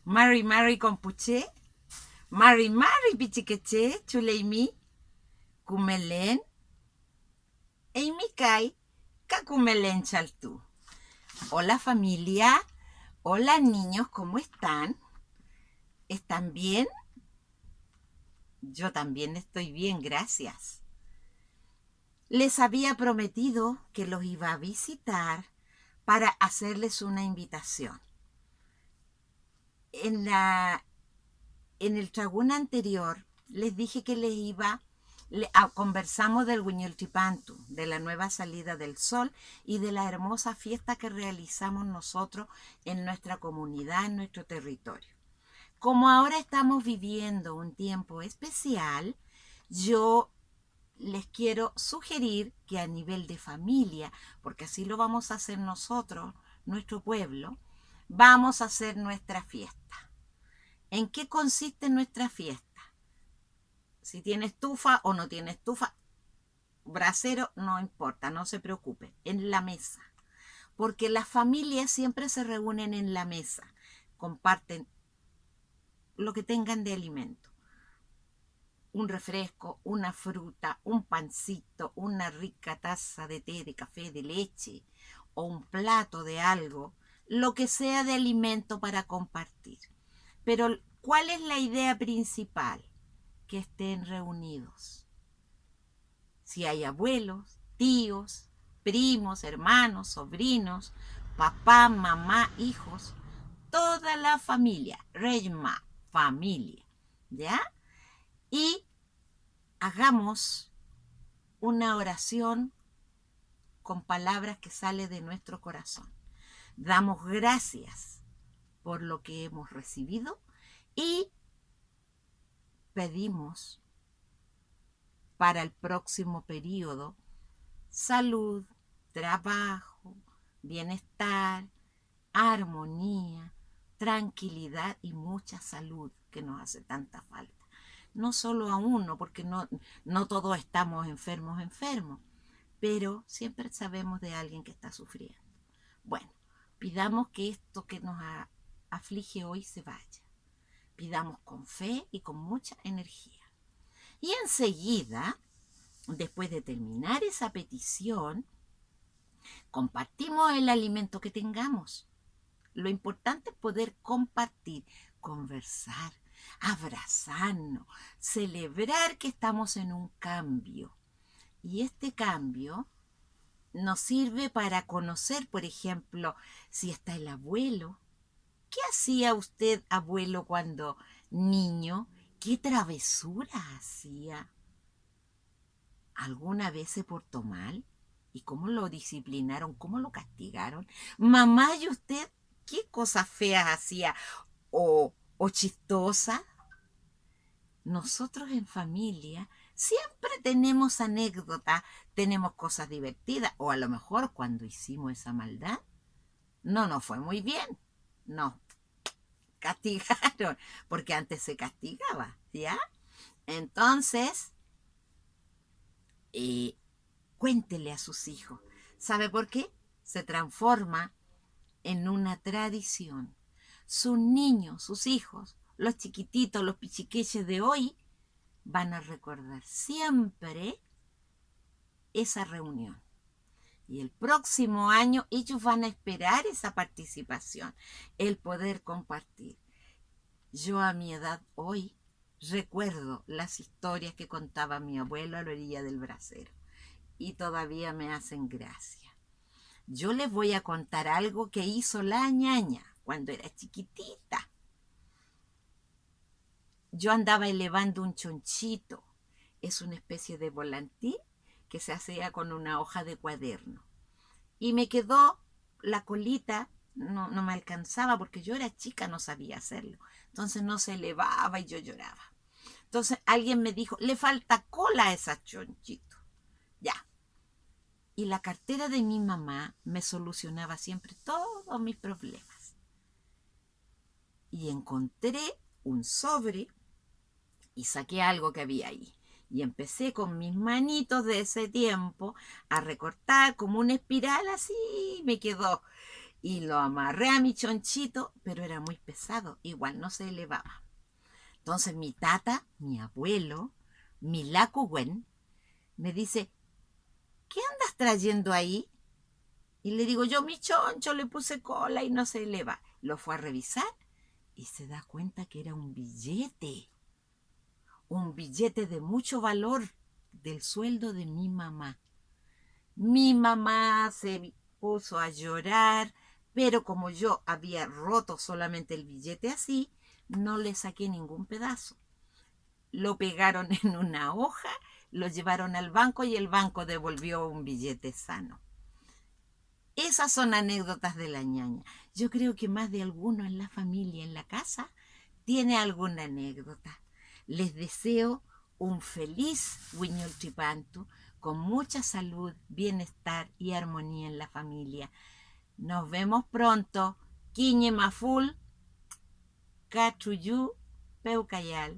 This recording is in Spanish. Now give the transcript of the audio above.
Mari Mari Compuche, Mari Mari Pichiqueche, Chuleimi, Kumelen, Eimikai, Kakumelen Chaltú. Hola familia, hola niños, ¿cómo están? ¿Están bien? Yo también estoy bien, gracias. Les había prometido que los iba a visitar para hacerles una invitación. En el tragún anterior les dije que conversamos del Huiñoltipantu, de la nueva salida del sol y de la hermosa fiesta que realizamos nosotros en nuestra comunidad, en nuestro territorio. Como ahora estamos viviendo un tiempo especial, yo les quiero sugerir que a nivel de familia, porque así lo vamos a hacer nosotros, nuestro pueblo, vamos a hacer nuestra fiesta. ¿En qué consiste nuestra fiesta? Si tiene estufa o no tiene estufa, brasero, no importa, no se preocupe, en la mesa. Porque las familias siempre se reúnen en la mesa, comparten lo que tengan de alimento. Un refresco, una fruta, un pancito, una rica taza de té, de café, de leche o un plato de algo, lo que sea de alimento para compartir. Pero, ¿cuál es la idea principal? Que estén reunidos. Si hay abuelos, tíos, primos, hermanos, sobrinos, papá, mamá, hijos, toda la familia, Reyma, familia, ¿ya? Y hagamos una oración con palabras que salen de nuestro corazón. Damos gracias por lo que hemos recibido y pedimos para el próximo periodo salud, trabajo, bienestar, armonía, tranquilidad y mucha salud que nos hace tanta falta. No solo a uno, porque no todos estamos enfermos, pero siempre sabemos de alguien que está sufriendo. Bueno, pidamos que esto que nos aflige hoy se vaya. Pidamos con fe y con mucha energía. Y enseguida, después de terminar esa petición, compartimos el alimento que tengamos. Lo importante es poder compartir, conversar, abrazarnos, celebrar que estamos en un cambio. Y este cambio nos sirve para conocer, por ejemplo, si está el abuelo. ¿Qué hacía usted, abuelo, cuando niño? ¿Qué travesura hacía? ¿Alguna vez se portó mal? ¿Y cómo lo disciplinaron? ¿Cómo lo castigaron? Mamá, ¿y usted qué cosas feas hacía? ¿O chistosas? Nosotros en familia siempre tenemos anécdotas, tenemos cosas divertidas, o a lo mejor cuando hicimos esa maldad, no nos fue muy bien. No, castigaron, porque antes se castigaba, ¿ya? Entonces, cuéntele a sus hijos. ¿Sabe por qué? Se transforma en una tradición. Sus niños, sus hijos, los chiquititos, los pichiqueches de hoy, van a recordar siempre esa reunión. Y el próximo año ellos van a esperar esa participación, el poder compartir. Yo a mi edad hoy recuerdo las historias que contaba mi abuelo a la orilla del brasero y todavía me hacen gracia. Yo les voy a contar algo que hizo la ñaña cuando era chiquitita. Yo andaba elevando un chonchito. Es una especie de volantín que se hacía con una hoja de cuaderno. Y me quedó la colita, no me alcanzaba porque yo era chica, no sabía hacerlo. Entonces no se elevaba y yo lloraba. Entonces alguien me dijo, le falta cola a esa chonchito. Ya. y la cartera de mi mamá me solucionaba siempre todos mis problemas. Y encontré un sobre y saqué algo que había ahí. Y empecé con mis manitos de ese tiempo a recortar como una espiral, así me quedó. Y lo amarré a mi chonchito, pero era muy pesado, igual no se elevaba. Entonces mi tata, mi abuelo, mi lacugüen, me dice, ¿qué andas trayendo ahí? Y le digo, yo mi choncho le puse cola y no se eleva. Lo fue a revisar y se da cuenta que era un billete de mucho valor del sueldo de mi mamá. Mi mamá se puso a llorar, pero como yo había roto solamente el billete así, no le saqué ningún pedazo. Lo pegaron en una hoja, lo llevaron al banco y el banco devolvió un billete sano. Esas son anécdotas de la ñaña. Yo creo que más de alguno en la familia, en la casa, tiene alguna anécdota. Les deseo un feliz Huiñultipantu con mucha salud, bienestar y armonía en la familia. Nos vemos pronto. Quiñe Maful, Cachuyú, Peucayal.